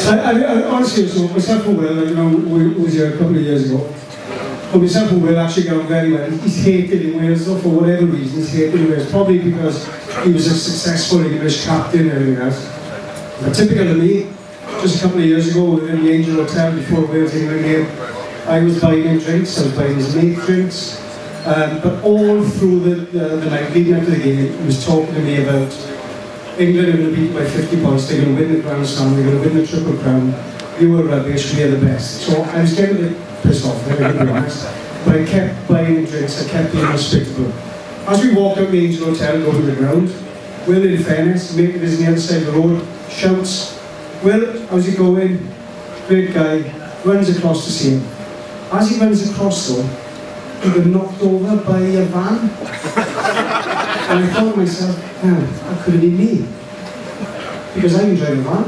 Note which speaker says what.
Speaker 1: Honestly, so myself and Will, you know, we was here a couple of years ago. But myself and Will actually got on very well. He's hated in Wales, though, for whatever reason. He's hated in Wales, probably because he was a successful English captain and everything else. But typical of me, just a couple of years ago, we were in the Angel Hotel before Wales England game. I was buying him drinks, I was buying his mate drinks. But all through the night leading up to the game, he was talking to me about England are going to beat by 50 points, they're going to win the Grand Slam, they're going to win the Triple Crown. You were rubbish, we are the best. So I was getting a bit pissed off, I'm going to be honest. But I kept buying him drinks, I kept being hospitable. As we walked out the Angel Hotel and go to the ground, Will, in fairness, mate is on the other side of the road, shouts, "Will, how's it going?" Great guy, runs across to see him. As he runs across though, he got knocked over by a van. And I thought to myself, oh, that could have been me. Because I can drive a van.